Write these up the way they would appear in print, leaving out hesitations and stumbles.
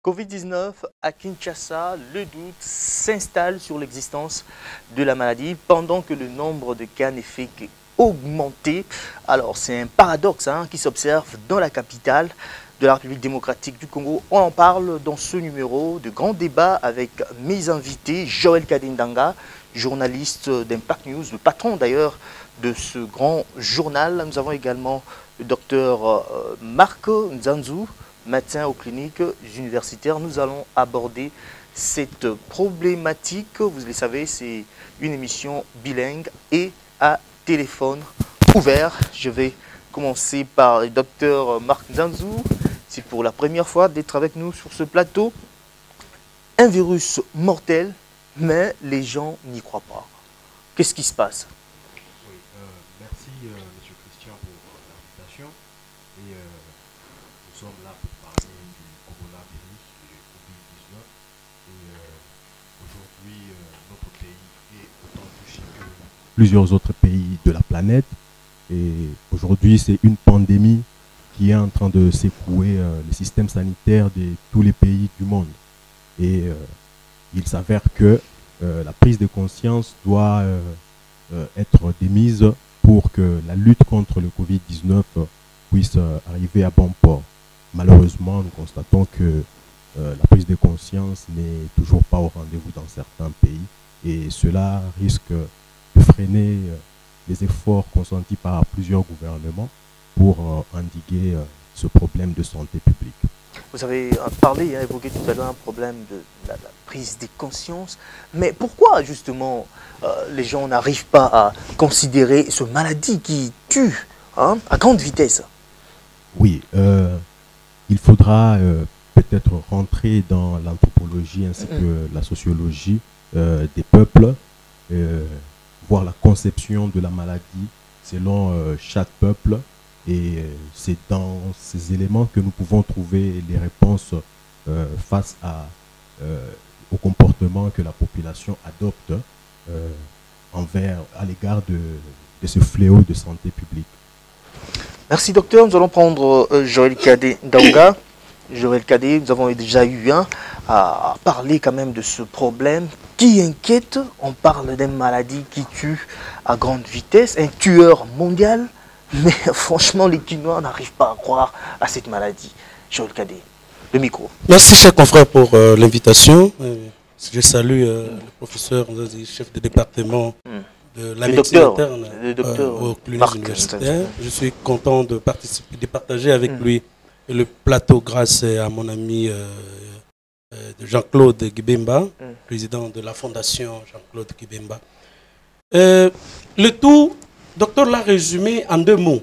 Covid-19 à Kinshasa, le doute s'installe sur l'existence de la maladie pendant que le nombre de cas n'est fait qu'augmenter. Alors c'est un paradoxe qui s'observe dans la capitale de la République démocratique du Congo. On en parle dans ce numéro de grand débat avec mes invités, Joël Kadindanga, journaliste d'Impact News, le patron d'ailleurs de ce grand journal. Nous avons également le docteur Marc Nzanzu, médecin aux cliniques universitaires. Nous allons aborder cette problématique. Vous le savez, c'est une émission bilingue et à téléphone ouvert. Je vais commencer par le docteur Marc Nzanzu. C'est pour la première fois d'être avec nous sur ce plateau. Un virus mortel, mais les gens n'y croient pas. Qu'est-ce qui se passe? Oui, merci M. Christian pour l'invitation. Et nous sommes là pour parler du coronavirus, du Covid-19. Et aujourd'hui, notre pays est autant touché que plusieurs autres pays de la planète. Et aujourd'hui, c'est une pandémie qui est en train de secouer le système sanitaire de tous les pays du monde. Et il s'avère que la prise de conscience doit être démise pour que la lutte contre le Covid-19 puisse arriver à bon port. Malheureusement, nous constatons que la prise de conscience n'est toujours pas au rendez-vous dans certains pays et cela risque de freiner les efforts consentis par plusieurs gouvernements pour endiguer ce problème de santé publique. Vous avez parlé, évoqué tout à l'heure un problème de la prise de conscience. Mais pourquoi justement les gens n'arrivent pas à considérer ce maladie qui tue à grande vitesse? Oui, il faudra peut-être rentrer dans l'anthropologie ainsi que la sociologie des peuples, voir la conception de la maladie selon chaque peuple. Et c'est dans ces éléments que nous pouvons trouver les réponses face au comportement que la population adopte à l'égard de ce fléau de santé publique. Merci docteur. Nous allons prendre Joël Kadindanga. Joël Kadé, nous avons déjà eu à parler quand même de ce problème qui inquiète. On parle d'une maladie qui tue à grande vitesse, un tueur mondial. Mais franchement, les Guinois n'arrivent pas à croire à cette maladie. Joël Kadé, le micro. Merci, cher confrère, pour l'invitation. Je salue le professeur, chef de département de la médecine interne au clinique universitaire. Je suis content de participer, de partager avec lui le plateau grâce à mon ami de Jean-Claude Kibemba, président de la fondation Jean-Claude Kibemba. Le tout... Docteur l'a résumé en 2 mots.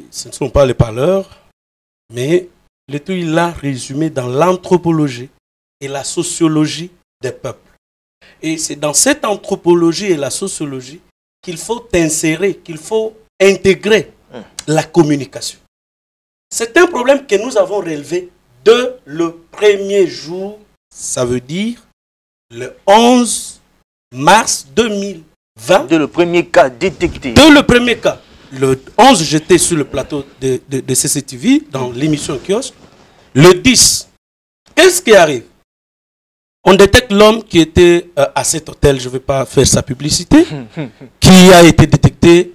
Ce ne sont pas les parleurs, mais le tout, il l'a résumé dans l'anthropologie et la sociologie des peuples. Et c'est dans cette anthropologie et la sociologie qu'il faut insérer, qu'il faut intégrer la communication. C'est un problème que nous avons relevé dès le premier jour, ça veut dire le 11 mars 2020. De le premier cas détecté. De le premier cas. Le 11, j'étais sur le plateau de CCTV, dans l'émission Kiosque. Le 10, qu'est-ce qui arrive? On détecte l'homme qui était à cet hôtel, je ne vais pas faire sa publicité, qui a été détecté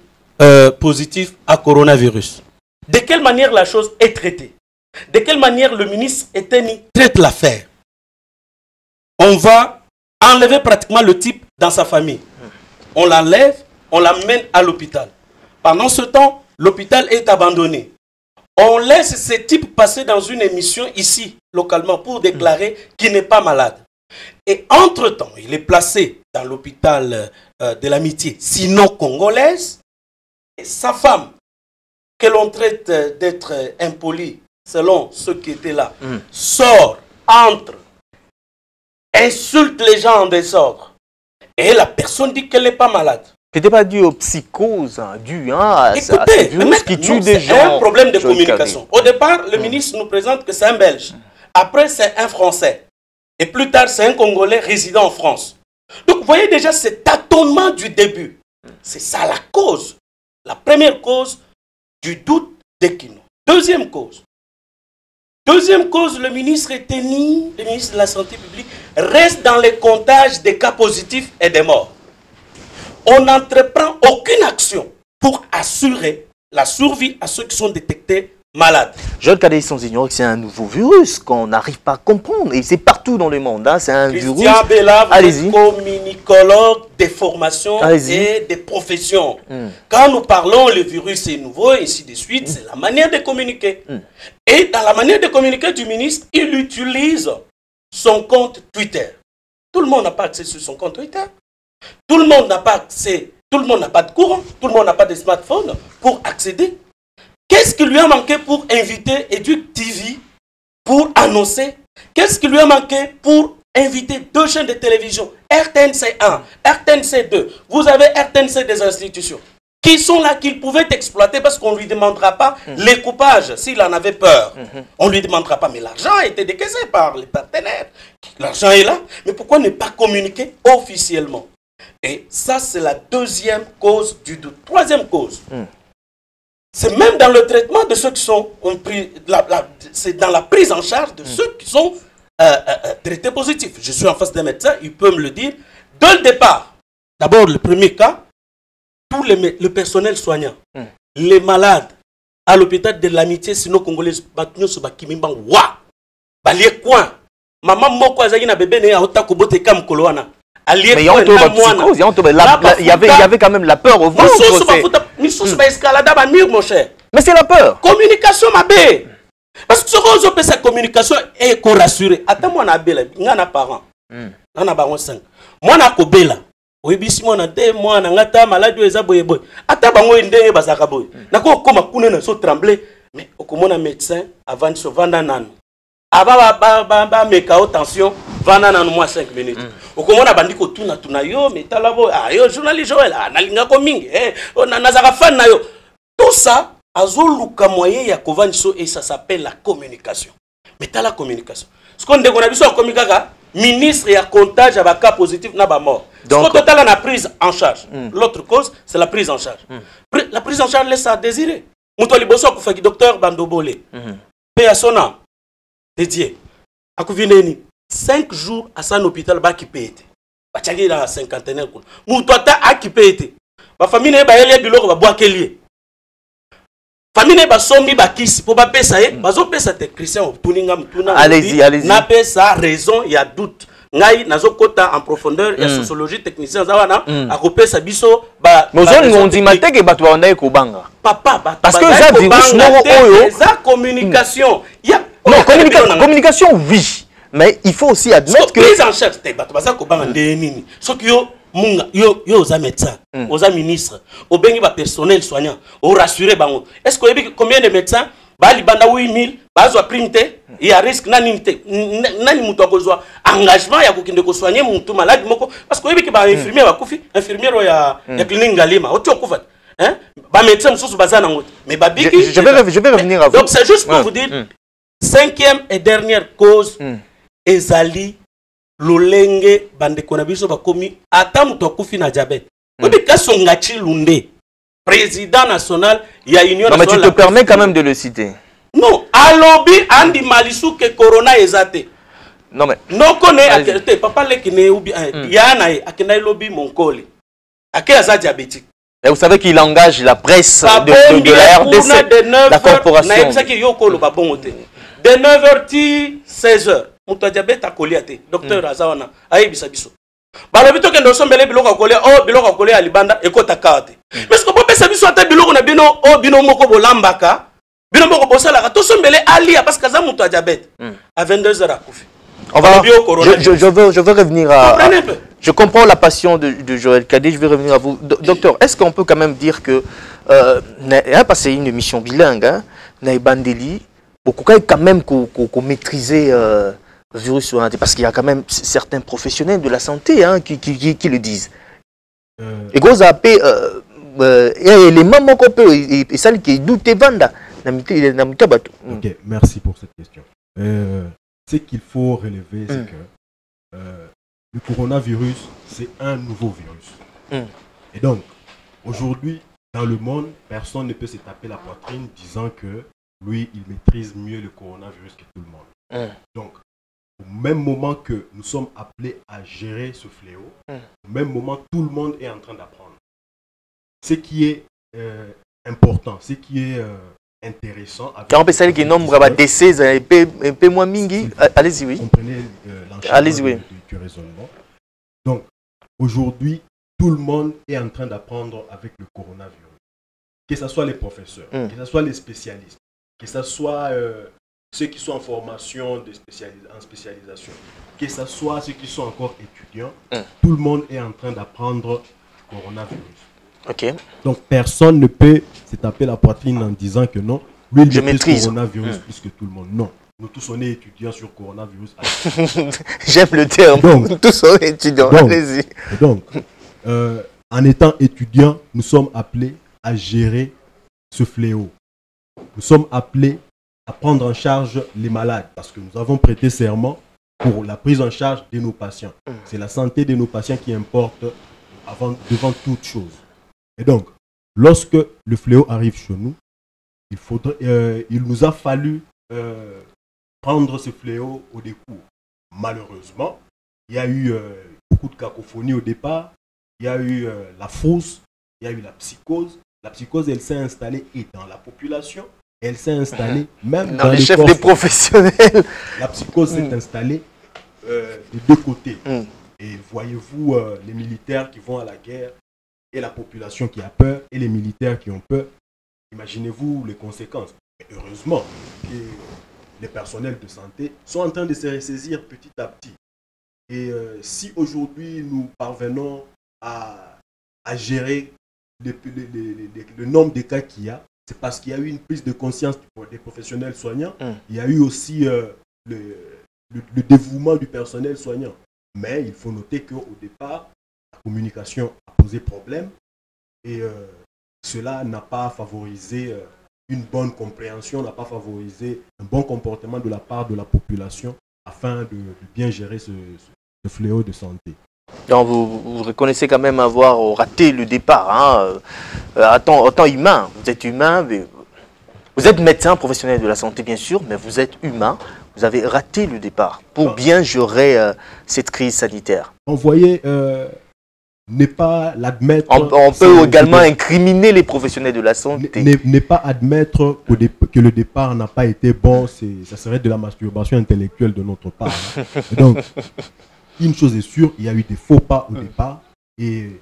positif à coronavirus. De quelle manière la chose est traitée? De quelle manière le ministre Eteni traite l'affaire? On va enlever pratiquement le type dans sa famille. On l'enlève, on l'amène à l'hôpital. Pendant ce temps, l'hôpital est abandonné. On laisse ce type passer dans une émission ici, localement, pour déclarer qu'il n'est pas malade. Et entre-temps, il est placé dans l'hôpital de l'amitié, sinon congolaise. Et sa femme, que l'on traite d'être impolie, selon ceux qui étaient là, sort, entre, insulte les gens en désordre. Et la personne dit qu'elle n'est pas malade. Ce n'était pas dû aux psychoses, dû à ce virus qui tue des gens. C'est un problème de communication. Au départ, le ministre nous présente que c'est un Belge. Après, c'est un Français. Et plus tard, c'est un Congolais résidant en France. Donc, vous voyez déjà cet tâtonnement du début. C'est ça la cause. La première cause du doute des Guinois. Deuxième cause. Deuxième cause, le ministre Teni, le ministre de la Santé publique, reste dans les comptages des cas positifs et des morts. On n'entreprend aucune action pour assurer la survie à ceux qui sont détectés malades. Joël Kadei sans ignorer que c'est un nouveau virus qu'on n'arrive pas à comprendre. Et c'est partout dans le monde. Hein. C'est un virus. Christian Bella, vous êtes communicologue des formations et des professions. Quand nous parlons le virus est nouveau, et ainsi de suite, c'est la manière de communiquer. Et dans la manière de communiquer du ministre, il utilise son compte Twitter. Tout le monde n'a pas accès sur son compte Twitter. Tout le monde n'a pas accès. Tout le monde n'a pas de courant. Tout le monde n'a pas de smartphone pour accéder. Qu'est-ce qui lui a manqué pour inviter Educ TV pour annoncer? Qu'est-ce qui lui a manqué pour inviter deux chaînes de télévision, RTNC 1, RTNC 2? Vous avez RTNC des institutions qui sont là, qu'il pouvait exploiter parce qu'on ne lui demandera pas les coupages s'il en avait peur. On ne lui demandera pas, mais l'argent a été décaissé par les partenaires. L'argent est là, mais pourquoi ne pas communiquer officiellement? Et ça, c'est la deuxième cause du doute. Troisième cause. C'est même dans le traitement de ceux qui sont pris, c'est dans la prise en charge de ceux qui sont traités positifs. Je suis en face d'un médecin, il peut me le dire. Dès le départ, d'abord le premier cas, tout le personnel soignant, les malades, à l'hôpital de l'amitié, sinon congolais, maman moko azaki na bébé ne auta kobote kam koloana. Mais il y avait quand même la peur au ventre. Mais c'est la peur. Communication, ma bé. Parce que ce qu'on peut sa communication est rassurée. Attends, moi, on a belle. Il y a un parent. On a baron 5. Moi, on a kobela. Oui, bis moi, on a 2 mois. On a ta maladie. Attends, moi, on a bazakaboy. Na ko koma kuna so trembler. Mais au comment un médecin avant de se vendre nan. Aba meka tension vanda nan moi 5 minutes. Au comment on a bandi ko tuna yo mais talabo yo journaliste Joël na linga ko mingi na nazaka fan na yo. Tout ça azoluka moyen ya kovandiso et ça s'appelle la communication. Mais t'as la communication. Ce qu'on dit qu'on a vu sur communication, ministre et à comptage à cas positif n'a pas mort. Donc total la prise en charge. L'autre cause c'est la prise en charge. La prise en charge laisse à désirer. Moutoli bosso ko fait docteur Bandobole. Paix à son âme. Dédié. À Kouvineni 5 jours à son hôpital ba qui paye. Ba tchagi la cinquantaine ko. Moutota a qui paye. Ba famille ne ba yele biloko ba boa kelier. Famille ba sombi ba kisi pour ba pesa ye bazo pesa te Christian tuninga mtuna. Allez-y. Na pesa raison il y a doute. Ngai nazo kota en profondeur et sociologie technicien zawana a kopesa biso ba Mozoni on dit maté que bato on ko banga. Papa parce que ça virus no oyo ça communication. Il y a non communication oui, mais il faut aussi admettre que prise en charge te bato baza ko banga ndenini. Soki yo munga yo aux médecins, aux ministres, aux bengi ba personnel soignant, au rassurer bango. Est-ce que combien de médecins bali banda 8000 bazo primité il y a risque nani muto akozwa engagement ya kokinde ko soigner mutu malade moko parce que yebiki ba infirmier ba kufi infirmier ya clinique Galima oto kufa hein ba médecin mususu bazana ngote mais ba biki je vais revenir à vous. Donc c'est juste pour vous dire cinquième et dernière cause ezali lolenge bande konabiso bakomi ata muto akufi na diabète obi kasonga chilunde président national il y a union nationale. Non mais tu te permets quand même de le citer. Non, alobi andi malisu ke corona ezate. Non mais non connaît akete papa lekine ubi yana e akena lobi monkoli. Ake aza diabétique. Et vous savez qu'il engage la presse de la RDC, la corporation. Na yebisa ki yoko lo babongo te. De 9h ti 16h. Muto diabète akoli ate. Docteur azawana ayebisa biso. Balobito ke ndoso mbele biloko akoli biloko akoli ya libanda ekota kate. Mais ce que peut penser biso ate biloko na bino bino moko bolambaka. Bino moko bosala to sombele alia parce que ça muto diabète. À 22h akufi. On va je veux revenir à je comprends la passion de Joël Kadei, je vais revenir à vous. Docteur, est-ce qu'on peut quand même dire que parce que c'est une émission bilingue hein, Naibandeli beaucoup quand même qu'on maîtriser le virus sur la parce qu'il y a quand même certains professionnels de la santé hein, qui le disent. Et gros appé les mamans qu'on peut et celles qui doutent vanda. Ok, merci pour cette question. Ce qu'il faut relever, c'est que le coronavirus, c'est un nouveau virus. Et donc, aujourd'hui, dans le monde, personne ne peut se taper la poitrine disant que lui, il maîtrise mieux le coronavirus que tout le monde. Donc, au même moment que nous sommes appelés à gérer ce fléau, au même moment, tout le monde est en train d'apprendre. Ce qui est important, ce qui est intéressant. On peut savoir que le nombre de décès est un peu moins mingi. Allez-y, oui. Comprenez l'enchaînement du raisonnement. Donc, aujourd'hui, tout le monde est en train d'apprendre avec le coronavirus. Que ce soit les professeurs, que ce soit les spécialistes, que ce soit ceux qui sont en formation en spécialisation, que ce soit ceux qui sont encore étudiants, tout le monde est en train d'apprendre le coronavirus. Okay. Donc, personne ne peut se taper la poitrine en disant que non, lui, il maîtrise le coronavirus plus que tout le monde. Non. Nous tous, on est étudiants sur le coronavirus. J'aime le terme. Donc, nous tous, on est étudiants. Allez-y. Donc, en étant étudiants, nous sommes appelés à gérer ce fléau. Nous sommes appelés à prendre en charge les malades parce que nous avons prêté serment pour la prise en charge de nos patients. C'est la santé de nos patients qui importe devant toute chose. Et donc, lorsque le fléau arrive chez nous, il nous a fallu prendre ce fléau au décours. Malheureusement, il y a eu beaucoup de cacophonie au départ, il y a eu la frousse, il y a eu la psychose. La psychose, elle s'est installée et dans la population, elle s'est installée même dans les chefs des professionnels. La psychose s'est installée des deux côtés. Et voyez-vous les militaires qui vont à la guerre et la population qui a peur et les militaires qui ont peur. Imaginez-vous les conséquences. Et heureusement que les personnels de santé sont en train de se ressaisir petit à petit. Et si aujourd'hui nous parvenons à gérer le nombre de cas qu'il y a, c'est parce qu'il y a eu une prise de conscience des professionnels soignants. Il y a eu aussi le dévouement du personnel soignant. Mais il faut noter qu'au départ, la communication a posé problème et cela n'a pas favorisé une bonne compréhension, n'a pas favorisé un bon comportement de la part de la population afin de bien gérer ce fléau de santé. Donc vous reconnaissez quand même avoir raté le départ. En tant humain, vous êtes humain, vous êtes médecin professionnel de la santé bien sûr, mais vous êtes humain. Vous avez raté le départ pour bien gérer cette crise sanitaire. On voyait ne pas l'admettre. On peut également incriminer les professionnels de la santé. Ne pas admettre que le départ n'a pas été bon, ça serait de la masturbation intellectuelle de notre part. Donc, une chose est sûre, il y a eu des faux pas au départ et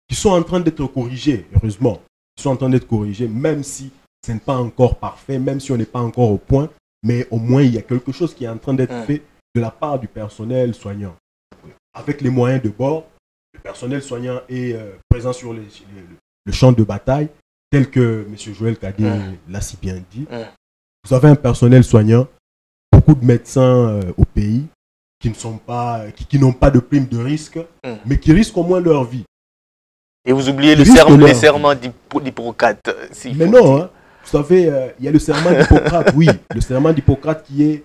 qui sont en train d'être corrigés, heureusement. Ils sont en train d'être corrigés, même si ce n'est pas encore parfait, même si on n'est pas encore au point, mais au moins il y a quelque chose qui est en train d'être fait de la part du personnel soignant. Avec les moyens de bord, le personnel soignant est présent sur le champ de bataille, tel que M. Joël Kadé l'a si bien dit. Vous avez un personnel soignant, beaucoup de médecins au pays, qui n'ont pas de prime de risque, mais qui risquent au moins leur vie. Et vous oubliez le serment d'Hippocrate. Mais non, hein, vous savez, il y a le serment d'Hippocrate, oui, le serment d'Hippocrate qui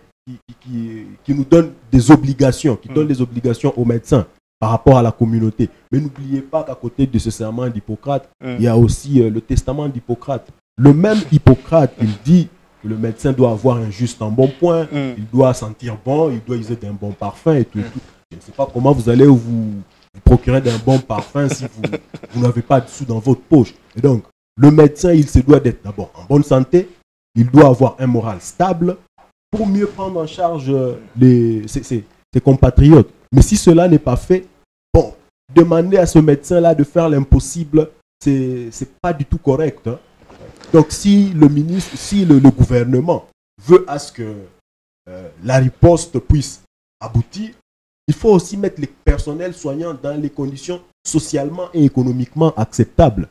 nous donne des obligations, qui donne des obligations aux médecins par rapport à la communauté. Mais n'oubliez pas qu'à côté de ce serment d'Hippocrate, il y a aussi le testament d'Hippocrate. Le même Hippocrate, il dit que le médecin doit avoir un juste embonpoint, il doit sentir bon, il doit user d'un bon parfum et tout. Je ne sais pas comment vous allez vous procurer d'un bon parfum si vous n'avez pas de sous dans votre poche. Et donc, le médecin, il se doit d'être d'abord en bonne santé, il doit avoir un moral stable pour mieux prendre en charge ses compatriotes. Mais si cela n'est pas fait, bon, demander à ce médecin-là de faire l'impossible, c'est pas du tout correct. Hein. Donc, si le ministre, si le gouvernement veut à ce que la riposte puisse aboutir, il faut aussi mettre les personnels soignants dans les conditions socialement et économiquement acceptables.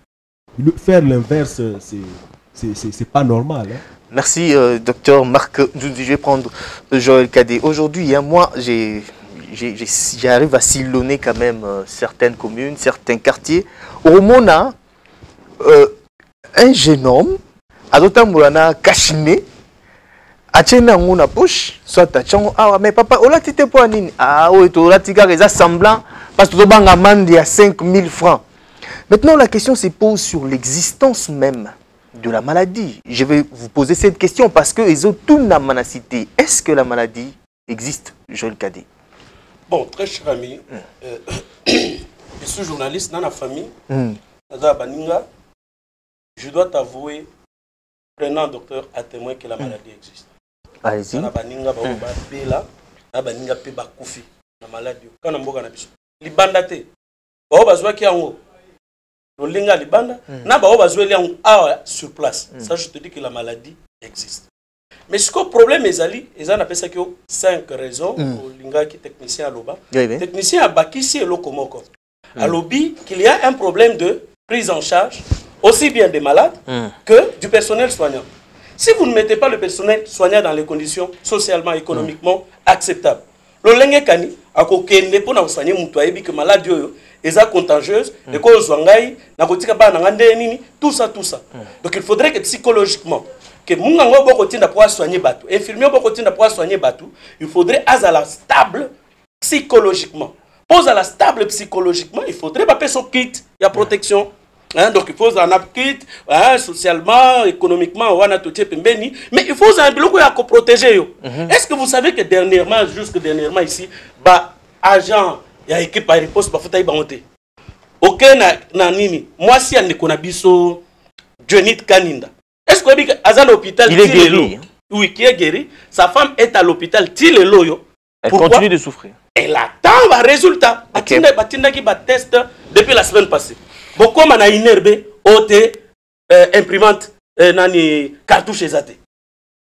Faire l'inverse, c'est pas normal. Hein. Merci, docteur Marc. Je vais prendre Joël Kadé. Aujourd'hui, moi, j'arrive à sillonner quand même certaines communes, certains quartiers. Au Mona, un jeune homme, à d'autres moments, cachiné, a tenu en poche, soit à tchan, ah mais papa, on l'a tité pour nini, ah oui, tu l'as tité les assemblants, parce que tu as amende à 5 000 francs. Maintenant, la question se pose sur l'existence même de la maladie. Je vais vous poser cette question parce que ils ont tout la manacité. Est-ce que la maladie existe, Joël Kadé? Bon, très cher ami, je suis journaliste dans la famille, je dois t'avouer, prenant docteur à témoin que la maladie existe. Allez-y. La maladie. Quand on a libanda te, bao bazwa ki yango, lolinga libanda, na bao bazwa li yango sur place. Ça, je te dis que la maladie existe. Mais ce que le problème est ali, ils en appellent ça que 5 raisons. Lolinga qui technicien à l'oba, technicien à bakisi et lokomoko. À l'obi qu'il y a un problème de prise en charge aussi bien des malades que du personnel soignant. Si vous ne mettez pas le personnel soignant dans les conditions socialement, économiquement acceptables, le lenge kani akokende pour na soigner mutu ayebi que maladie yo eza contagieuse et ko zwangai na kotika ba na ngande nini tout ça. Donc il faudrait que psychologiquement que munga ngo boko tinda pour soigner batu, infirmier boko tinda pour soigner batu, il faudrait azala stable psychologiquement. Pose à la stable psychologiquement, il faudrait pas son kit, il y a protection. Hein, donc il faut un kit, hein, socialement, économiquement, mais il faut un bloc pour protéger. Est-ce que vous savez que dernièrement, jusque dernièrement ici, bah agent, il y a équipe à riposte, bah faut tailler banté. Ok na nini. Moi si on ne connaît biso Johnny Kaninda. Est-ce que à l'hôpital il est guéri? Oui, qui est guéri. Sa femme est à l'hôpital. Elle continue de souffrir. Elle attend un résultat. Batinda qui bat test depuis la semaine passée. Beaucoup on a innervé OT imprimante nani cartouche ezate.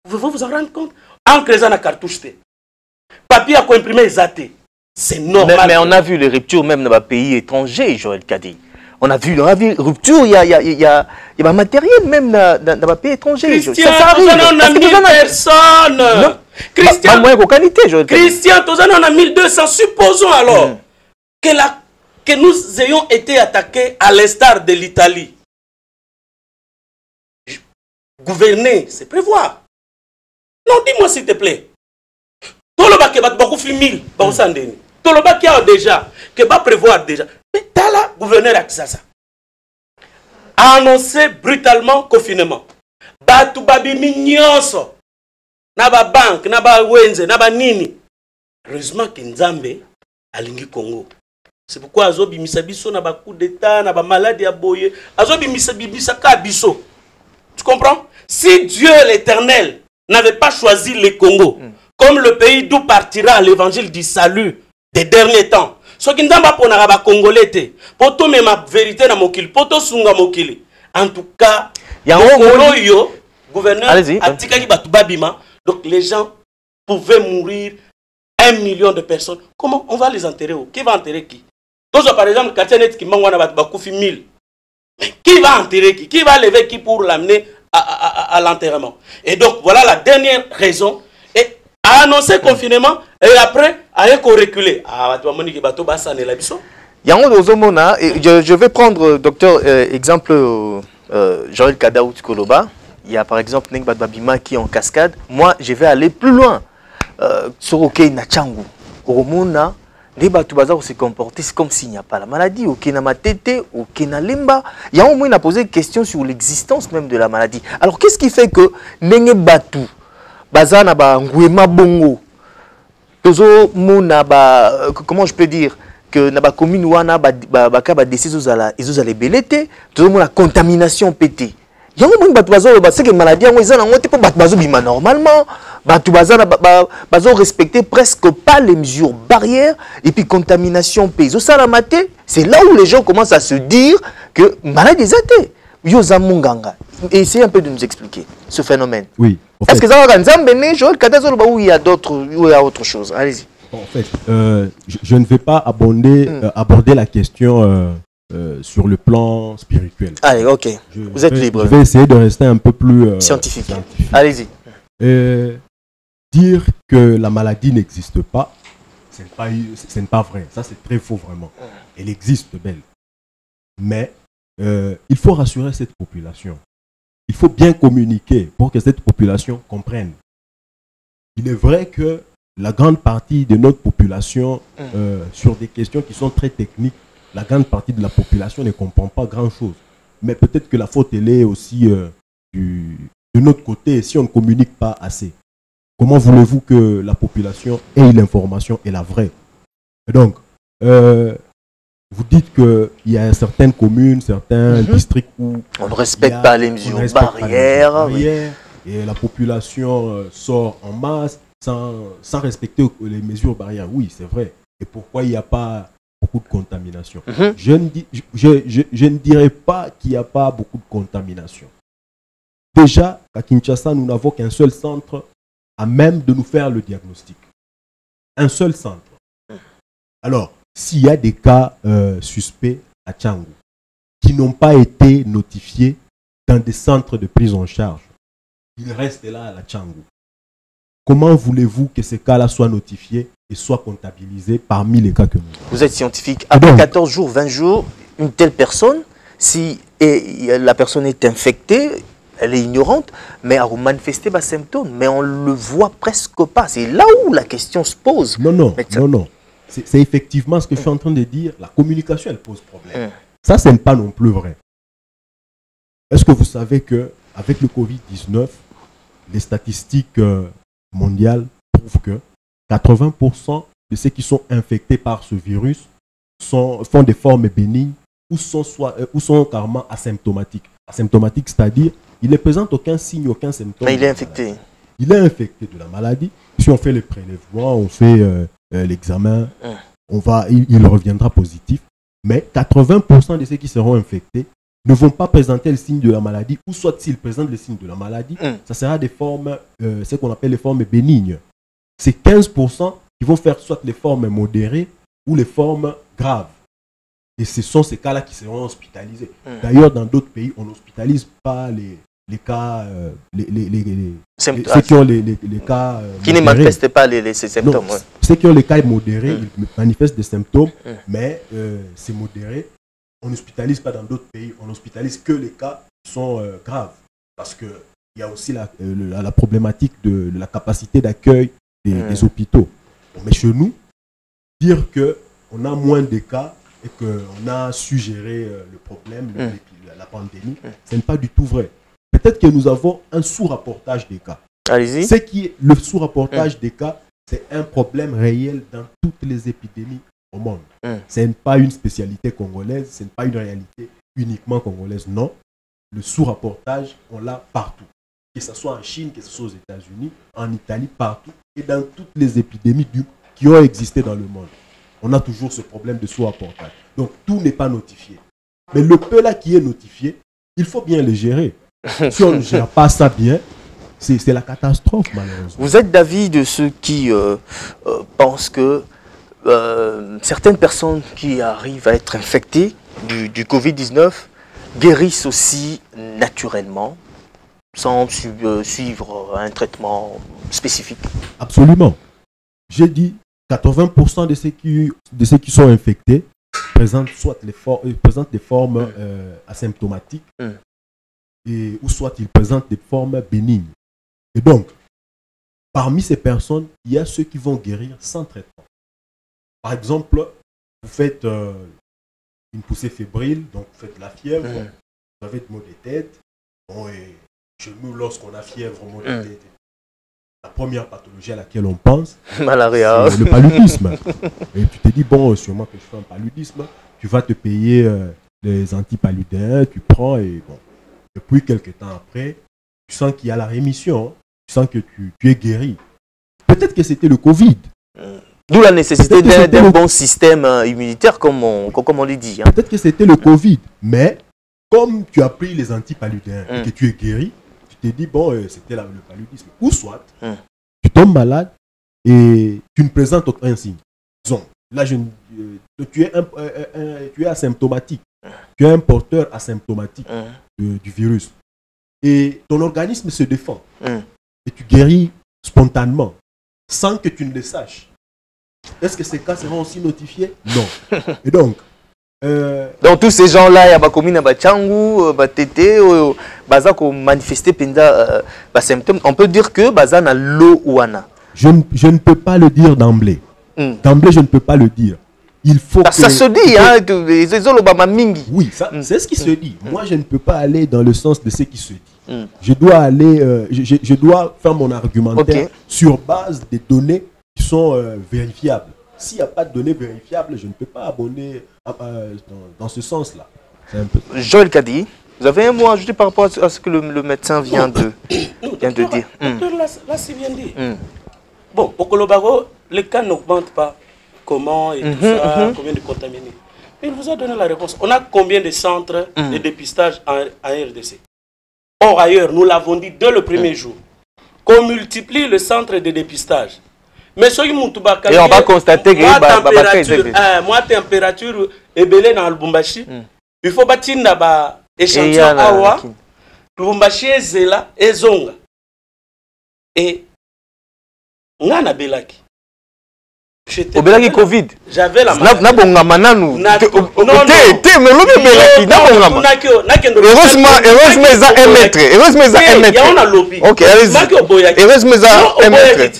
Vous vous en rendre compte? Encre na cartouche te. Papier à quoi imprimer ezate. C'est normal. Mais on a vu les ruptures même dans les pays étrangers, Joël Kadé. On a vu rupture, il y a un matériel même dans les pays étrangers. Christian, ça arrive. On a 1000 personnes. Christian, Christian, on a 1200. Supposons alors que nous ayons été attaqués à l'instar de l'Italie. Gouverner, c'est prévoir. Non, dis-moi s'il te plaît. Toloba qui va beaucoup faire 1000, Toloba qui a déjà, qui va prévoir déjà. Mais t'as là, gouverneur Aksasa a annoncé brutalement confinement. Batu babi mignonso. Naba banque, naba wenze, naba nini. Heureusement que Nzambe alingi Congo. C'est pourquoi azobi misabiso naba coup d'état, naba maladie à boye, azobi misabibisa kabiso. Tu comprends? Si Dieu l'éternel n'avait pas choisi le Congo comme le pays d'où partira l'évangile du salut des derniers temps, ce qui n'a pas pour les Congolais, pour tout même ma vérité dans mokili, pour tout sunga mokili. En tout cas, il y a un gouverneur a tikaki batubabima, donc les gens pouvaient mourir 1 million de personnes. Comment on va les enterrer? Qui va enterrer qui? Donc par exemple, Katianet qui mangwana bakoufi 1000. Mais qui va enterrer qui? Qui va lever qui pour l'amener à l'enterrement? Et donc voilà la dernière raison. Et a annoncé confinement et après a reculé. Je vais prendre, docteur, exemple Joël Kadaout Koloba. Il y a par exemple Nengbad Babima qui est en cascade. Moi, je vais aller plus loin. Sur OK Nachangu. Romona, les Batoubaza se comporter comme s'il n'y a pas la maladie. OK Namatete, OK Nalimba. Il y a au moins posé une question sur l'existence même de la maladie. Alors, qu'est-ce qui fait que Nenge Batou, Bazana ba Ngouema Bongo, Tozo Mona ba, comment je peux dire, que na ba commune wana ba décès ils ont les belete, Tozo Mona contamination pété. Il y a au moins Batou Bazo, c'est que maladie, ils ont pas Batou Bazo bima normalement. Batou Bazo respecter presque pas les mesures barrières et puis contamination pété. Ça la maté, c'est là où les gens commencent à se dire que maladie est athée. Yoza Munganga. Essayez un peu de nous expliquer ce phénomène. Oui. Est-ce que ça va ou il y a d'autres, ou il y a autre chose? Allez-y. En fait, je ne vais pas aborder la question sur le plan spirituel. Allez, ok. Vous êtes libre. Je vais essayer de rester un peu plus scientifique. Allez-y. Dire que la maladie n'existe pas, ce n'est pas vrai. Ça, c'est très faux, vraiment. Elle existe, belle. Mais il faut rassurer cette population. Il faut bien communiquer pour que cette population comprenne. Il est vrai que la grande partie de notre population, sur des questions qui sont très techniques, la grande partie de la population ne comprend pas grand-chose. Mais peut-être que la faute, elle est aussi de notre côté, si on ne communique pas assez, comment voulez-vous que la population ait l'information et la vraie? Et donc, vous dites qu'il y a certaines communes, certains districts où on ne respecte pas les mesures barrières. Et la population sort en masse sans respecter les mesures barrières. Oui, c'est vrai. Et pourquoi il n'y a pas beaucoup de contamination? Je ne dirais pas qu'il n'y a pas beaucoup de contamination. Déjà, à Kinshasa, nous n'avons qu'un seul centre à même de nous faire le diagnostic. Un seul centre. Alors, s'il y a des cas suspects à Tchangou qui n'ont pas été notifiés dans des centres de prise en charge, ils restent là à la Tchangou. Comment voulez-vous que ces cas-là soient notifiés et soient comptabilisés parmi les cas que nous avons? Vous êtes scientifique. Après 14 jours, 20 jours, une telle personne, si la personne est infectée, elle est ignorante, mais elle a manifesté des symptômes. Mais on ne le voit presque pas. C'est là où la question se pose. Non. C'est effectivement ce que je suis en train de dire. La communication, elle pose problème. Ça, ce n'est pas non plus vrai. Est-ce que vous savez qu'avec le Covid-19, les statistiques mondiales prouvent que 80% de ceux qui sont infectés par ce virus font des formes bénignes ou sont carrément asymptomatiques. Asymptomatiques, c'est-à-dire il ne présente aucun signe, aucun symptôme. Mais il est infecté. Il est infecté de la maladie. Si on fait les prélèvements, on fait l'examen, il reviendra positif. Mais 80% de ceux qui seront infectés ne vont pas présenter le signe de la maladie, ou soit s'ils présentent le signe de la maladie, ça sera des formes, ce qu'on appelle les formes bénignes. C'est 15% qui vont faire soit les formes modérées ou les formes graves. Et ce sont ces cas-là qui seront hospitalisés. D'ailleurs, dans d'autres pays, on n'hospitalise pas les cas, ceux qui ont les cas qui ne manifestent pas ces symptômes. Non, ceux qui ont les cas modérés, ils manifestent des symptômes, mais c'est modéré. On n'hospitalise pas dans d'autres pays, on n'hospitalise que les cas qui sont graves. Parce qu'il y a aussi la problématique de la capacité d'accueil des hôpitaux. Bon, mais chez nous, dire qu'on a moins de cas et qu'on a su gérer le problème, la pandémie, ce n'est pas du tout vrai. Peut-être que nous avons un sous-rapportage des cas. Allez-y. Ce qui est le sous-rapportage des cas, c'est un problème réel dans toutes les épidémies au monde. Ce n'est pas une spécialité congolaise, ce n'est pas une réalité uniquement congolaise, non. Le sous-rapportage, on l'a partout. Que ce soit en Chine, que ce soit aux États-Unis, en Italie, partout. Et dans toutes les épidémies qui ont existé dans le monde. On a toujours ce problème de sous-rapportage. Donc tout n'est pas notifié. Mais le peu là qui est notifié, il faut bien le gérer. Si on ne gère pas ça bien, c'est la catastrophe malheureusement. Vous êtes d'avis de ceux qui pensent que certaines personnes qui arrivent à être infectées du Covid-19 guérissent aussi naturellement sans suivre un traitement spécifique? Absolument. J'ai dit 80% de ceux qui sont infectés présentent des formes asymptomatiques ou soit ils présentent des formes bénignes. Et donc, parmi ces personnes, il y a ceux qui vont guérir sans traitement. Par exemple, vous faites une poussée fébrile, donc vous faites de la fièvre, vous avez des maux de tête. Bon, et chez nous, lorsqu'on a fièvre, maux de tête, la première pathologie à laquelle on pense, malaria, c'est le paludisme. Et tu te dis, bon, sûrement que je fais un paludisme, tu vas te payer les antipaludéens, tu prends et bon. Et puis, quelques temps après, tu sens qu'il y a la rémission, hein. Tu sens que tu es guéri. Peut-être que c'était le Covid. D'où la nécessité d'un bon système immunitaire, comme on le dit. Hein. Peut-être que c'était le Covid, mais comme tu as pris les antipaludéens et que tu es guéri, tu t'es dit, bon, c'était le paludisme. Ou soit, tu tombes malade et tu ne présentes aucun signe. Disons, là, tu es asymptomatique. Tu es un porteur asymptomatique du virus. Et ton organisme se défend. Et tu guéris spontanément, sans que tu ne le saches. Est-ce que ces cas seront aussi notifiés? Non. Et donc, tous ces gens-là, il y a des communes, des Tchangou, des Tété, qui ont manifesté des symptômes. On peut dire que Baza na l'eau ou ana. Je ne peux pas le dire d'emblée. D'emblée, je ne peux pas le dire. Il faut ça se dit, hein, que les Obama Mingi. Oui, c'est ce qui se dit. Moi, je ne peux pas aller dans le sens de ce qui se dit. Je dois aller, je dois faire mon argumentaire sur base des données qui sont vérifiables. S'il n'y a pas de données vérifiables, je ne peux pas abonner dans ce sens-là. Joël Kadi, vous avez un mot à ajouter par rapport à ce que le médecin vient de dire. Là, c'est bien dit. Bon, au Kolobago, les cas n'augmentent pas. Comment et tout ça, combien de contaminés. Mais il vous a donné la réponse. On a combien de centres de dépistage en RDC? Or, ailleurs, nous l'avons dit dès le premier jour, qu'on multiplie le centre de dépistage. Mais et on va constater que moi, température est belée dans le Lubumbashi. Il faut bâtir échantillon awa. Lubumbashi est zéla et zonga. Et ngana belaki. Au Belaki Covid. J'avais la maladie. Heureusement, ils ont un mètre. Heureusement, ils ont un mètre. Ok, allez-y. Heureusement, ils ont un mètre.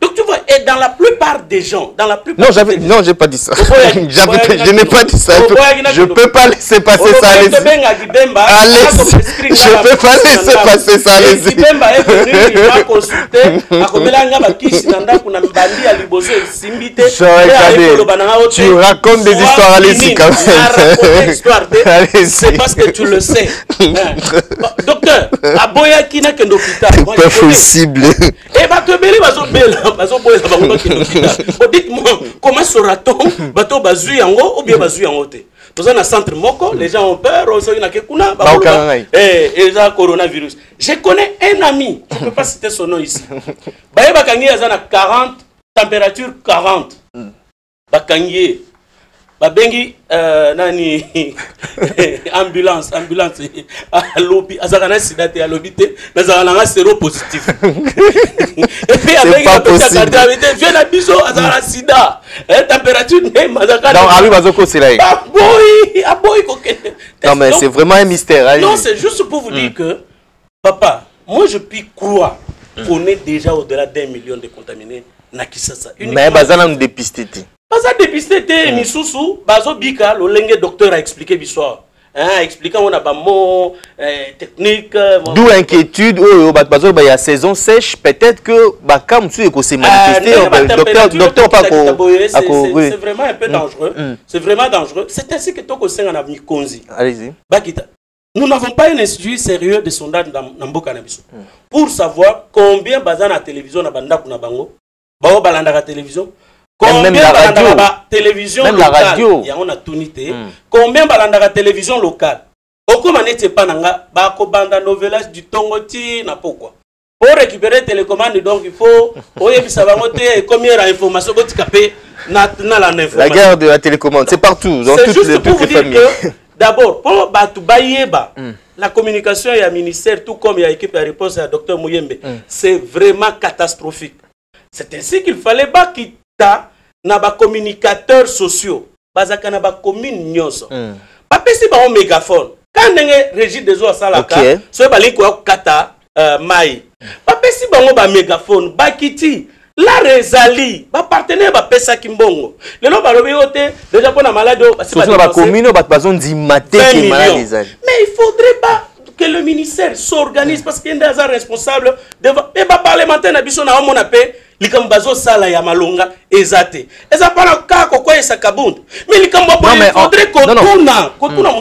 Donc tu vois, et dans la plupart des gens, non, j'ai pas dit ça. Je n'ai pas dit ça. Je peux pas laisser passer ça. Allez-y. Je peux pas laisser passer ça. Allez-y. Tu racontes des histoires. Allez-y quand même. C'est parce que tu le sais. Docteur, à Boyakina qui est l'hôpital. Pas possible. Et bah te belé dites-moi, comment saura-t-on bateau bazui yango ou bien bazui yango te? Dans un centre moko, les gens ont peur, et ça coronavirus. Je connais un ami, je ne peux pas citer son nom ici. Bakangi a 40, température 40. Bakangi babengi nani ambulance à l'hôpital azakana sida te à l'hôpital nazakana zéro positif et puis avec la cardiologie vient à biso azakana sida température ne mazakana donc abi bazoko c'est là aboy non mais c'est vraiment un mystère. Non, c'est juste pour vous dire que papa, moi je puis croire qu'on est déjà au-delà d'1 million de contaminés na Kisasa. Mais bazana nous dépister. Baza dépisté te misusu bazo bika le lenge docteur a expliqué l'histoire. Expliquant on a pas mot technique. D'où inquiétude bazo il y a saison sèche peut-être que bakam tu eko se manifester docteur pas c'est vraiment un peu dangereux. C'est vraiment dangereux. C'est ainsi que toko senga na mikonzi. Allez-y. Bakita. Nous n'avons pas un institut sérieux de sondage dans Mboka na biso pour savoir combien baza na télévision na banda kuna bango. Bao balanda la télévision. Combien même la radio, télévision même locale, la radio. Il y a on a tunité. Combien balanda télévision locale. Okoma nete pananga ba ko banda novelas du Tongoti na pourquoi. Pour récupérer télécommande donc il faut oyebisa bangote combien la information botikapé na la information. La guerre de la télécommande, c'est partout dans toutes les familles. D'abord pour batu bayeba la communication et le ministère tout comme il y a équipe à réponse à docteur Mouyembe, c'est vraiment catastrophique. C'est ainsi qu'il fallait pas quitter na ba communicateurs sociaux bazaka na ba commune nyonso papesi ba mégaphone quand ndenge régie des eaux salaka so ba liko kata mai papesi ba mégaphone bakiti la rezali ba partenaire ba pesa kimbongo lelo ba lobi yote déjà pour na malade ba commune ba bazon di maté que malade rezali mais il faudrait pas que le ministère s'organise parce qu'il y a des responsables et ba parlementaire na biso na on appelle likambazo sala ya malonga ezate eza pana kako kwa esakabund mais likambo il faudrait qu'on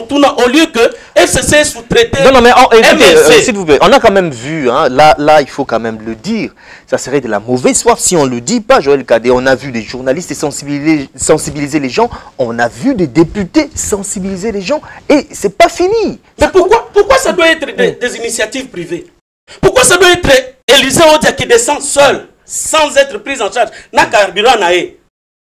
mutuna au lieu que FCC sous-traité. Non mais écoutez s'il vous plaît, on a quand même vu là il faut quand même le dire, ça serait de la mauvaise foi si on le dit pas. Joël Kadi, on a vu des journalistes sensibiliser les gens, on a vu des députés sensibiliser les gens et c'est pas fini. Mais pourquoi ça doit être des initiatives privées? Pourquoi ça doit être Élysée Odia qui descend seul sans être prise en charge, na carburant nae,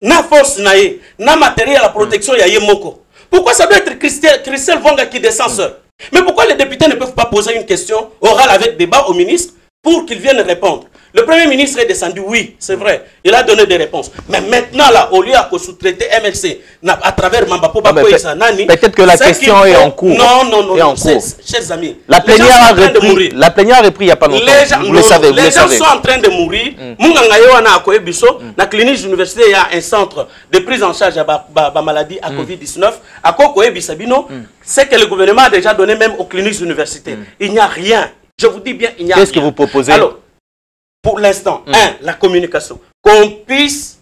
na force nae, na matériel à protection ya yemoko. Pourquoi ça doit être Christelle Vonga qui descend seul? Mais pourquoi les députés ne peuvent pas poser une question orale avec débat au ministre pour qu'ils viennent répondre. Le Premier ministre est descendu, oui, c'est vrai. Il a donné des réponses. Mais maintenant, là, au lieu de sous-traiter MLC à travers Mambapo, peut-être que la question est en cours. Non, chers amis. La plénière a repris il n'y a pas longtemps. Les gens sont en train de mourir. La clinique université, il y a un centre de prise en charge de la maladie à Covid-19. À c'est que le gouvernement a déjà donné même aux cliniques universitaires. Il n'y a rien. Je vous dis bien, il n'y a rien. Qu'est-ce que vous proposez? Alors, pour l'instant, la communication. Qu'on puisse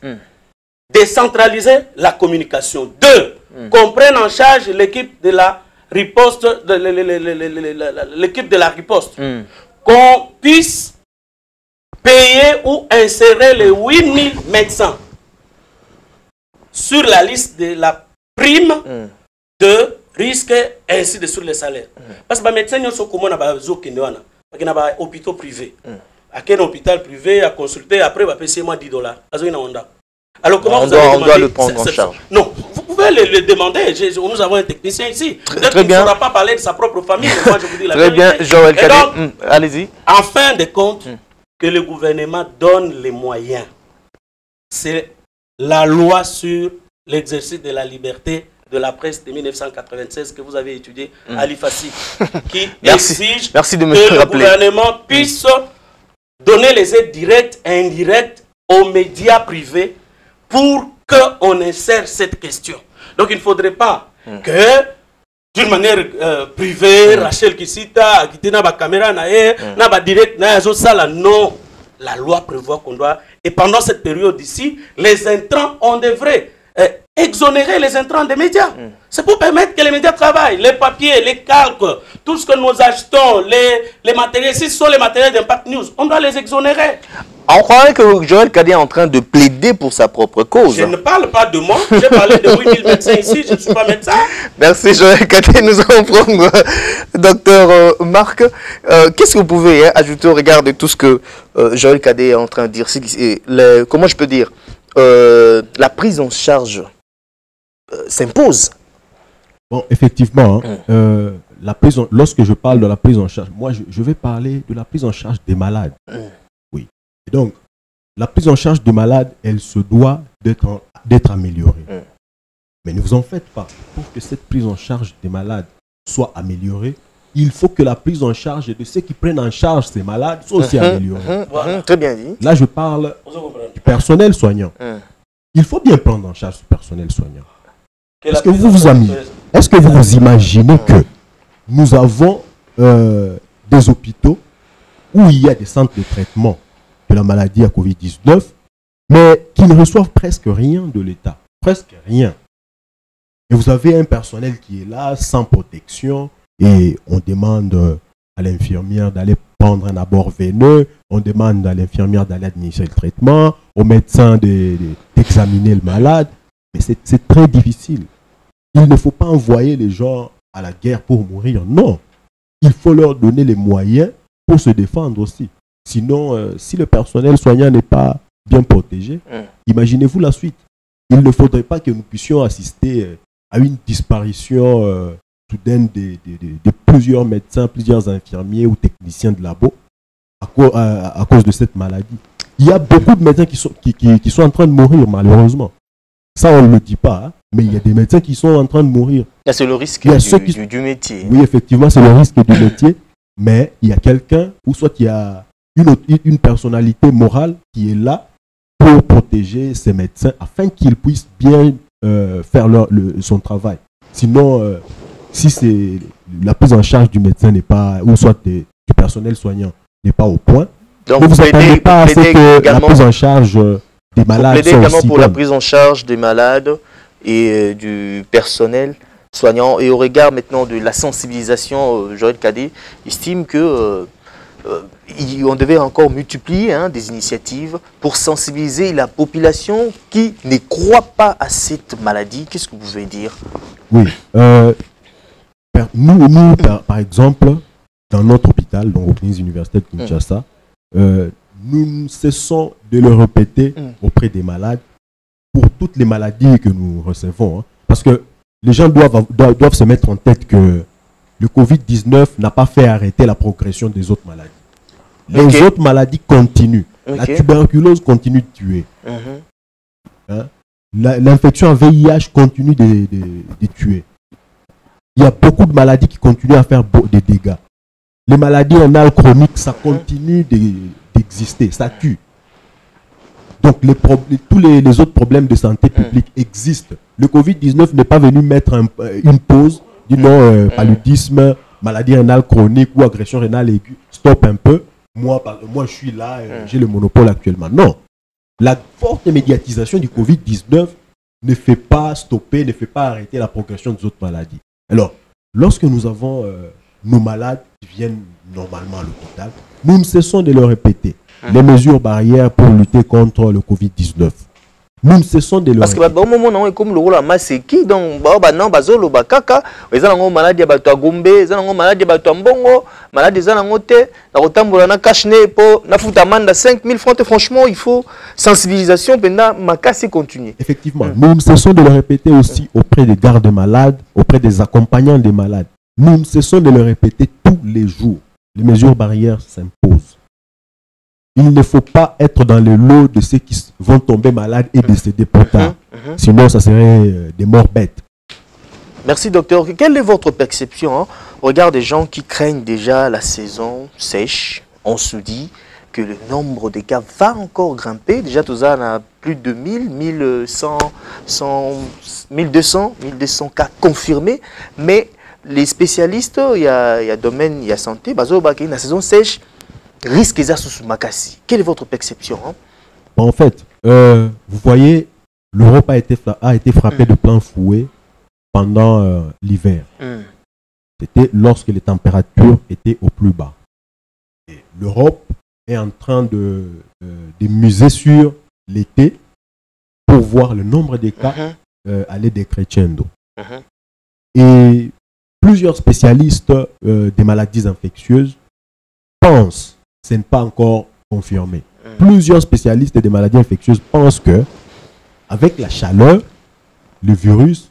décentraliser la communication. 2, qu'on prenne en charge l'équipe de la riposte. L'équipe de la riposte. Qu'on puisse payer ou insérer les 8000 médecins sur la liste de la prime de risque ainsi de sur les salaires. Parce que les médecins sont comme un hôpital privé. À quel hôpital privé à consulter, après, va payer moins $10. Alors, comment on doit le prendre en charge? Non, vous pouvez le demander. Nous avons un technicien ici. Peut-être qu'il ne saura pas parler de sa propre famille. Mais moi, je vous dis la vérité. Très bien, Joël Kadé. Allez-y. En fin de compte, que le gouvernement donne les moyens. C'est la loi sur l'exercice de la liberté de la presse de 1996 que vous avez étudié à l'IFACI, qui exige que le gouvernement puisse donner les aides directes et indirectes aux médias privés pour qu'on insère cette question. Donc il ne faudrait pas que, d'une manière privée, Rachel Kissita, qui n'a pas caméra, n'a pas direct, non. La loi prévoit qu'on doit, et pendant cette période ici, les intrants, on devrait exonérer les intrants des médias. C'est pour permettre que les médias travaillent. Les papiers, les calques, tout ce que nous achetons, les matériels, si ce sont les matériels d'Impact News, on doit les exonérer. On croirait que Joël Kadé est en train de plaider pour sa propre cause. Je ne parle pas de moi, j'ai parlé de 8000 médecins ici, je ne suis pas médecin. Merci Joël Kadé, nous allons prendre docteur Marc. Qu'est-ce que vous pouvez ajouter au regard de tout ce que Joël Kadé est en train de dire? Comment je peux dire? La prise en charge s'impose. Bon, effectivement, lorsque je parle de la prise en charge, moi je vais parler de la prise en charge des malades. Oui. Et donc, la prise en charge des malades, elle se doit d'être améliorée. Mais ne vous en faites pas. Pour que cette prise en charge des malades soit améliorée, il faut que la prise en charge de ceux qui prennent en charge ces malades soit aussi améliorée. Très bien dit. Là, je parle du personnel soignant. Il faut bien prendre en charge ce personnel soignant. Est-ce que vous vous imaginez que nous avons des hôpitaux où il y a des centres de traitement de la maladie à Covid-19, mais qui ne reçoivent presque rien de l'État? Presque rien. Et vous avez un personnel qui est là, sans protection, et on demande à l'infirmière d'aller prendre un abord veineux, on demande à l'infirmière d'aller administrer le traitement, au médecin d'examiner le malade. Mais c'est très difficile. Il ne faut pas envoyer les gens à la guerre pour mourir. Non. Il faut leur donner les moyens pour se défendre aussi. Sinon, si le personnel soignant n'est pas bien protégé, imaginez-vous la suite. Il ne faudrait pas que nous puissions assister à une disparition soudaine de plusieurs médecins, plusieurs infirmiers ou techniciens de labo à cause de cette maladie. Il y a beaucoup de médecins qui sont en train de mourir, malheureusement. Ça, on ne le dit pas, hein, mais il y a des médecins qui sont en train de mourir. C'est le risque du métier. Oui, effectivement, c'est le risque du métier. Mais il y a quelqu'un, ou soit il y a une personnalité morale qui est là pour protéger ces médecins afin qu'ils puissent bien faire son travail. Sinon, si la prise en charge du médecin n'est pas, ou soit du personnel soignant n'est pas au point, donc ne vous attendez pas à ce que la prise en charge des malades soit également aussi pour la prise en charge des malades et du personnel soignant. Et au regard maintenant de la sensibilisation, Joël Kadé estime que on devait encore multiplier des initiatives pour sensibiliser la population qui ne croit pas à cette maladie. Qu'est-ce que vous pouvez dire? Oui. Nous, par exemple, dans notre hôpital, dans la clinique universitaire de Kinshasa, nous ne cessons de le répéter auprès des malades pour toutes les maladies que nous recevons. Hein, parce que les gens doivent se mettre en tête que le Covid-19 n'a pas fait arrêter la progression des autres maladies. Les autres maladies continuent. La tuberculose continue de tuer. Hein? L'infection à VIH continue de tuer. Il y a beaucoup de maladies qui continuent à faire des dégâts. Les maladies rénales chroniques, ça continue d'exister, ça tue. Donc tous les autres problèmes de santé publique existent. Le Covid-19 n'est pas venu mettre une pause, dit non, paludisme, maladie rénale chronique ou agression rénale aiguë, stop un peu. Moi je suis là, j'ai le monopole actuellement. Non. La forte médiatisation du Covid-19 ne fait pas stopper, ne fait pas arrêter la progression des autres maladies. Alors, lorsque nous avons nos malades qui viennent normalement à l'hôpital, nous ne cessons de leur répéter les mesures barrières pour lutter contre le Covid-19. Nous ne cessons de leur parce que au moment où comme le rôle à Maseki, donc non bazolo bakaka, ils ont maladie à Gombe, ils ont maladie à Mbongo, maladie à Ngote, la rotambola na kashne pour na futamanda 5000 francs. Franchement, il faut sensibilisation pendant ma casse continue. Effectivement, nous ne cessons de le répéter aussi auprès des gardes malades, auprès des accompagnants des malades. Nous ne cessons de le répéter tous les jours. Les mesures barrières s'imposent. Il ne faut pas être dans le lot de ceux qui vont tomber malades et décéder plus tard. Sinon, ça serait des morts bêtes. Merci, docteur. Quelle est votre perception au regard des gens qui craignent déjà la saison sèche? On se dit que le nombre de cas va encore grimper. Déjà, tout ça, on a plus de 1000, 1100, 1200 cas confirmés. Mais les spécialistes, il y a domaine, il y a santé, la saison sèche risque sous Makassi. Quelle est votre perception? En fait, vous voyez, l'Europe a été frappée de plein fouet pendant l'hiver. C'était lorsque les températures étaient au plus bas. L'Europe est en train de miser sur l'été pour voir le nombre de cas aller décrescendo. Et plusieurs spécialistes des maladies infectieuses pensent, ce n'est pas encore confirmé, plusieurs spécialistes des maladies infectieuses pensent que avec la chaleur, le virus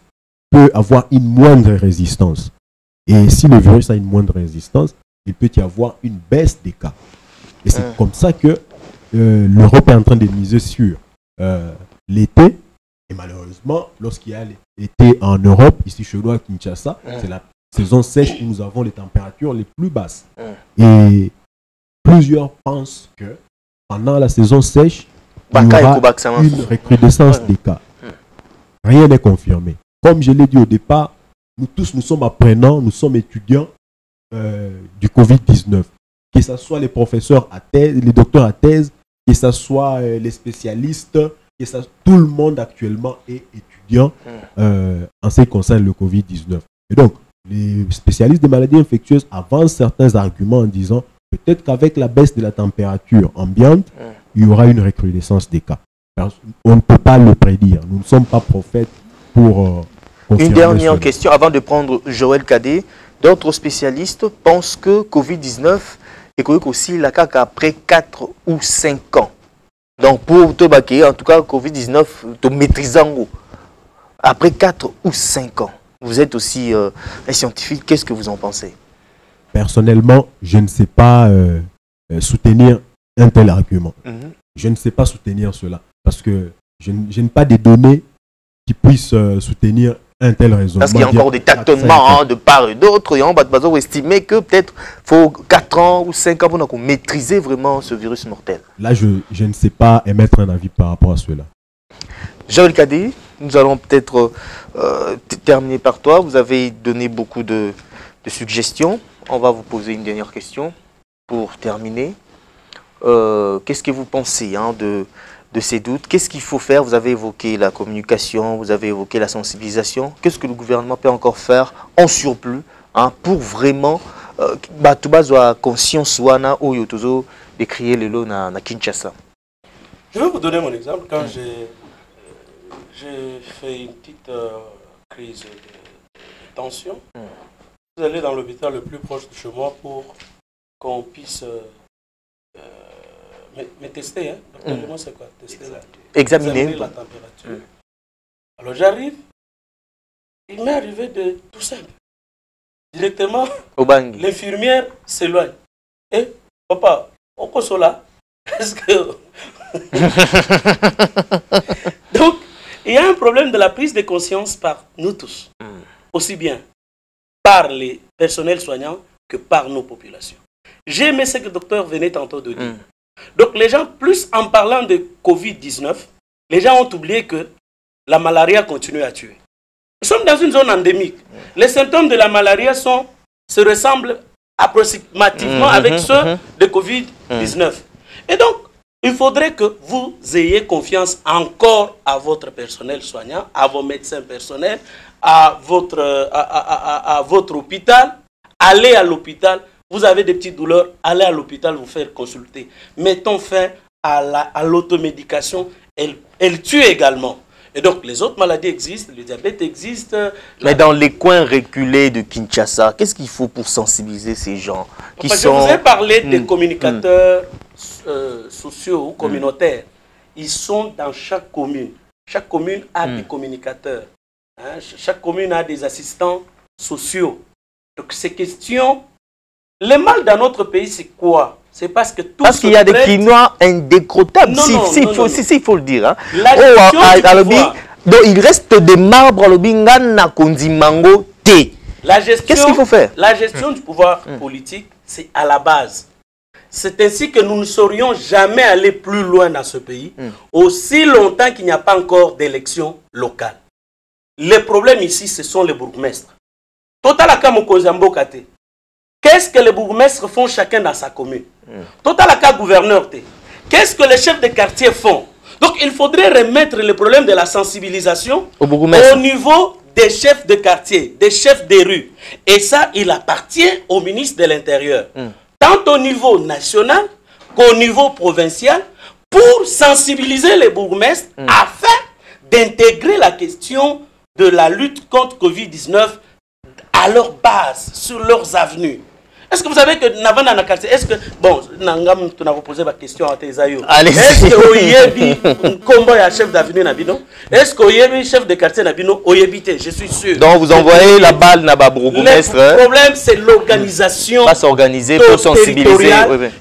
peut avoir une moindre résistance. Et si le virus a une moindre résistance, il peut y avoir une baisse des cas. Et c'est comme ça que l'Europe est en train de miser sur l'été. Et malheureusement, lorsqu'il y a l'été en Europe, ici chez nous à Kinshasa, c'est la saison sèche où nous avons les températures les plus basses. Et plusieurs pensent que pendant la saison sèche, il y aura une recrudescence des cas. Rien n'est confirmé. Comme je l'ai dit au départ, nous tous, nous sommes apprenants, nous sommes étudiants du Covid-19. Que ce soit les professeurs à thèse, les docteurs à thèse, que ce soit les spécialistes, tout le monde actuellement est étudiant en ce qui concerne le Covid-19. Et donc, les spécialistes des maladies infectieuses avancent certains arguments en disant peut-être qu'avec la baisse de la température ambiante, il y aura une recrudescence des cas. On ne peut pas le prédire. Nous ne sommes pas prophètes pour confirmer. Une dernière question avant de prendre Joël Cadet. D'autres spécialistes pensent que Covid-19 est aussi la CAC après 4 ou 5 ans. Donc pour Tobaké, en tout cas, Covid-19, te maîtrisant après 4 ou 5 ans. Vous êtes aussi un scientifique, qu'est-ce que vous en pensez? Personnellement, je ne sais pas soutenir un tel argument. Je ne sais pas soutenir cela parce que je n'ai pas des données qui puissent soutenir un tel raisonnement. Parce qu'il y a encore des tâtonnements de part et d'autre. Et on va estimer que peut-être il faut 4 ans ou 5 ans pour maîtriser vraiment ce virus mortel. Là, je ne sais pas émettre un avis par rapport à cela. Joël Cadet, nous allons peut-être terminer par toi. Vous avez donné beaucoup de suggestions. On va vous poser une dernière question pour terminer. Qu'est-ce que vous pensez de ces doutes? Qu'est-ce qu'il faut faire? Vous avez évoqué la communication, vous avez évoqué la sensibilisation. Qu'est-ce que le gouvernement peut encore faire en surplus pour vraiment tout soit conscience ou yotozo de créer le lot na Kinshasa? Je vais vous donner mon exemple. Quand j'ai fait une petite crise de tension, vous allez dans l'hôpital le plus proche de chez moi pour qu'on puisse me tester. Moi, c'est quoi? Tester examiner la température. Alors j'arrive, il m'est arrivé de tout simple. Directement, l'infirmière s'éloigne. Et papa, au Kosola. Est-ce que... Donc, il y a un problème de la prise de conscience par nous tous, aussi bien par les personnels soignants que par nos populations. J'ai aimé ce que le docteur venait tantôt de dire. Donc les gens, plus en parlant de Covid-19, les gens ont oublié que la malaria continue à tuer. Nous sommes dans une zone endémique. Les symptômes de la malaria se ressemblent approximativement avec ceux de Covid-19. Et donc, il faudrait que vous ayez confiance encore à votre personnel soignant, à vos médecins personnels, à votre hôpital. Allez à l'hôpital. Vous avez des petites douleurs, allez à l'hôpital vous faire consulter. Mettons fin à l'automédication. Elle tue également. Et donc, les autres maladies existent, le diabète existe. Mais dans les coins reculés de Kinshasa, qu'est-ce qu'il faut pour sensibiliser ces gens qui Je vous ai parlé des communicateurs sociaux ou communautaires. Ils sont dans chaque commune. Chaque commune a des communicateurs. Hein? Chaque commune a des assistants sociaux. Donc, ces questions... Le mal dans notre pays, c'est quoi? C'est parce que tout qu'il y a des Quinois indécrottables, il faut le dire. Hein. Donc il reste des marbres, qu'est-ce qu'il faut faire? La gestion du pouvoir politique, c'est à la base. C'est ainsi que nous ne saurions jamais aller plus loin dans ce pays, aussi longtemps qu'il n'y a pas encore d'élections locales. Les problèmes ici, ce sont les bourgmestres. Total Kamoko-Zambokate. Qu'est-ce que les bourgmestres font chacun dans sa commune? Total cas gouverneur. Qu'est-ce que les chefs de quartier font? Donc il faudrait remettre le problème de la sensibilisation au niveau des chefs de quartier, des chefs des rues. Et ça, il appartient au ministre de l'Intérieur. Tant au niveau national qu'au niveau provincial, pour sensibiliser les bourgmestres afin d'intégrer la question de la lutte contre Covid-19 à leur base, sur leurs avenues. Est-ce que vous savez que Navana Nakate, est-ce que, bon, Nangam, tu n'as posé ma question à Tezayo. Est-ce que Oyebi, combat à chef d'avenue Nabino? Est-ce que Oyebi, chef de quartier Nabino, Oyebite? Je suis sûr. Donc vous envoyez la balle Naba bourgmestre. Le problème, c'est l'organisation. Pas s'organiser pour sensibiliser.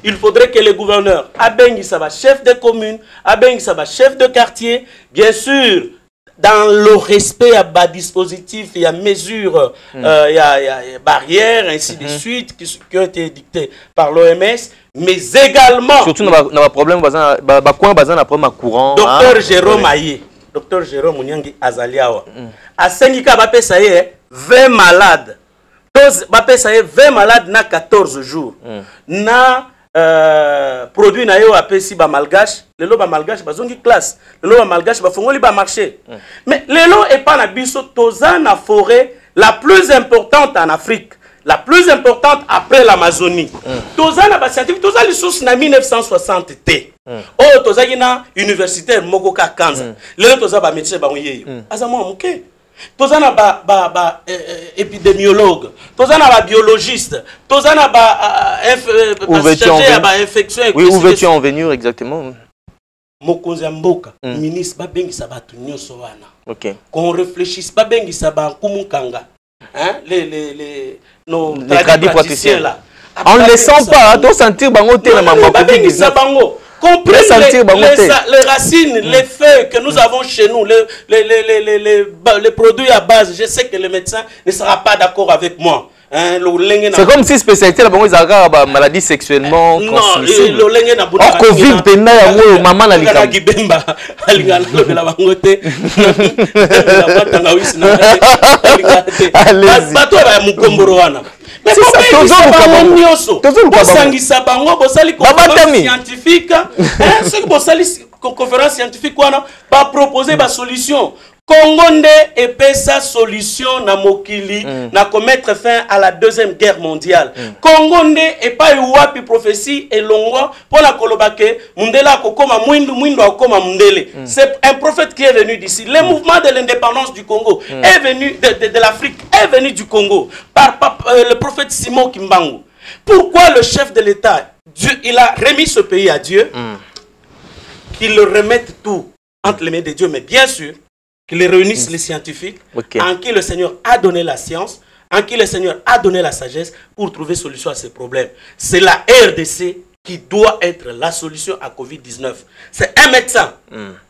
Il faudrait que les gouverneurs, Abengi Saba, chef de commune, Abengi Saba, chef de quartier, bien sûr, dans le respect à bas dispositif, il y a mesures, il y a barrières, ainsi de suite, qui ont été dictées par l'OMS, mais également... Surtout dans le problème, courant. Docteur Jérôme Aye, docteur Jérôme Mouniangi Azaliawa, à Sengika, 20 malades. 20 malades na 14 jours. Na... produit na yo apesi ba malgache lelo ba malgache bazongi classe lelo ba malgache ba fongoli ba marché mais lelo et pas na biso toza na forêt la plus importante en Afrique, la plus importante après l'Amazonie. Toza na ba scientifique toza li source na 1960 t oh toza na universitaire mokoka kanza lelo toza ba médecin ba ngoyeyo azamo amuke. Tous na ba épidémiologue, tous na ba biologiste, tous na ba infection. Oui, où veux-tu en venir exactement? Mokonzi Mboka, ministre ba bengi sa batu nyonso wana. OK. Qu'on réfléchisse pas bengi sa ba kumukanga. Hein, les praticiens là. On ne les sent pas, on sentir bango te na mamba bengi sa bango. Comprenez les racines, les feuilles que nous avons chez nous, les produits à base. Je sais que le médecin ne sera pas d'accord avec moi. Hein, c'est comme si spécialité là, ils ont maladie sexuellement transmissible. Or Covid, maman la mais conférence scientifique va proposer ma solution. Congo et pesa solution na mokili na commettre fin à la deuxième guerre mondiale. Congo et pas wapi prophétie et longwa pour la kolobake mundela kokoma mwindo akoma mundele. C'est un prophète qui est venu d'ici. Le mouvement de l'indépendance du Congo est venu de l'Afrique, est venu du Congo par le prophète Simon Kimbangu. Pourquoi le chef de l'État, Dieu, il a remis ce pays à Dieu, qu'il le remette tout entre les mains de Dieu, mais bien sûr qu'ils réunissent les scientifiques, en qui le Seigneur a donné la science, en qui le Seigneur a donné la sagesse pour trouver solution à ces problèmes. C'est la RDC qui doit être la solution à Covid-19. C'est un médecin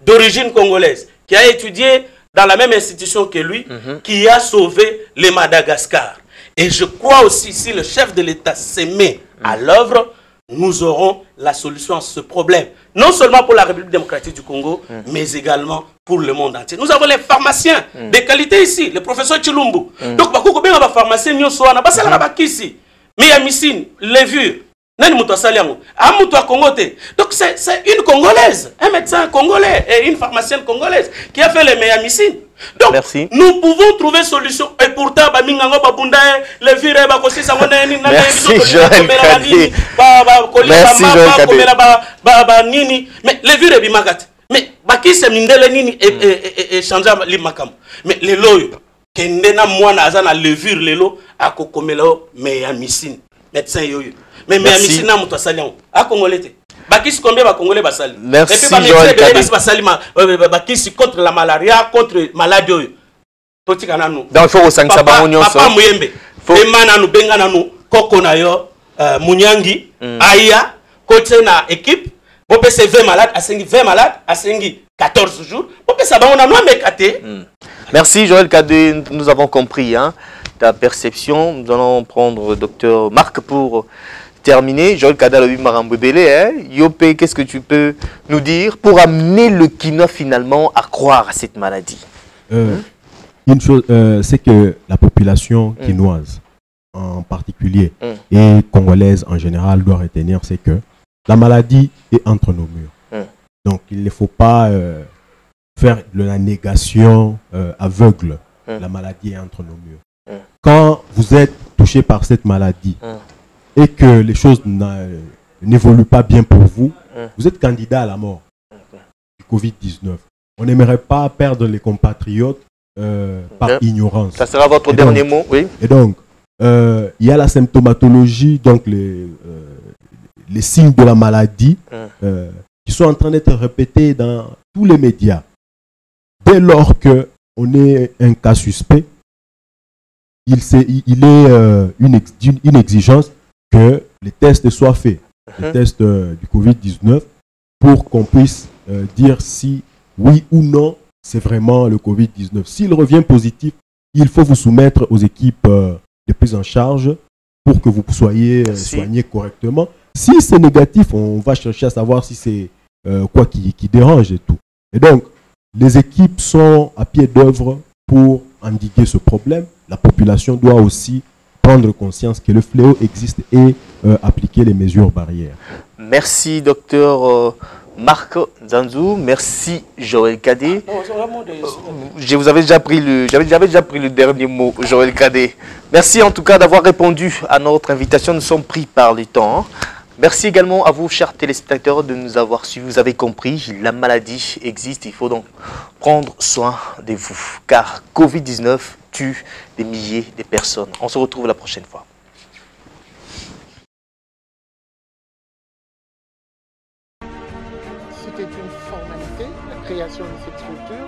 d'origine congolaise qui a étudié dans la même institution que lui, qui a sauvé les Madagascar. Et je crois aussi, si le chef de l'État se met à l'œuvre, nous aurons la solution à ce problème. Non seulement pour la République démocratique du Congo, mais également pour le monde entier. Nous avons les pharmaciens de qualité ici, le professeur Chilumbu. Donc, beaucoup de pharmaciens nous sont là, ici. Miyamissine, levure. Donc c'est une Congolaise, un médecin congolais et une pharmacienne congolaise qui a fait les Miyamissine. Donc merci. Nous pouvons trouver solution. Et pourtant, merci Joël Kadé. Merci Joël Kadé. Mais levure est bimagat. Mais baki se mindele nini et changer limakam. Mais les loyo kendena mwana azana levure lelo akokomelo Miyamissine médecin yoyo. Mais Miyamissine na muto asalian a congolais. Bakis combien va congolais basali. Merci Joël Kadé. Bakis contre la malaria, contre maladie. Donc il faut au sang sabamonio papa muyembe. Emana nu benga na nu koko na yo munyangi aya côté na équipe. On peut se 20 malades, à 14 jours. On peut savoir on a moins mécaté. Merci Joël Kadé, nous avons compris ta perception. Nous allons prendre docteur Marc pour terminer. Joël Kadé le Marambebele, Yopé, qu'est-ce que tu peux nous dire pour amener le Kinois finalement à croire à cette maladie? Une chose, c'est que la population quinoise en particulier et congolaise en général doit retenir, c'est que la maladie est entre nos murs. Donc il ne faut pas faire de la négation aveugle. La maladie est entre nos murs. Quand vous êtes touché par cette maladie et que les choses n'évoluent pas bien pour vous, vous êtes candidat à la mort du Covid-19. On n'aimerait pas perdre les compatriotes par ignorance. Ça sera votre dernier mot, oui. Et donc, il y a la symptomatologie, donc les signes de la maladie qui sont en train d'être répétés dans tous les médias. Dès lors qu'on est un cas suspect, il est une exigence que les tests soient faits, les tests du Covid-19, pour qu'on puisse dire si oui ou non c'est vraiment le Covid-19. S'il revient positif, il faut vous soumettre aux équipes de prise en charge pour que vous soyez soigné correctement. Si c'est négatif, on va chercher à savoir si c'est quoi qui dérange et tout. Et donc, les équipes sont à pied d'œuvre pour endiguer ce problème. La population doit aussi prendre conscience que le fléau existe et appliquer les mesures barrières. Merci, docteur Marc Nzanzu. Merci, Joël Kadé. J'avais déjà pris le dernier mot, Joël Kadé. Merci en tout cas d'avoir répondu à notre invitation. Nous sommes pris par le temps. Merci également à vous, chers téléspectateurs, de nous avoir suivis. Vous avez compris, la maladie existe. Il faut donc prendre soin de vous. Car Covid-19 tue des milliers de personnes. On se retrouve la prochaine fois. C'était une formalité, la création de cette structure.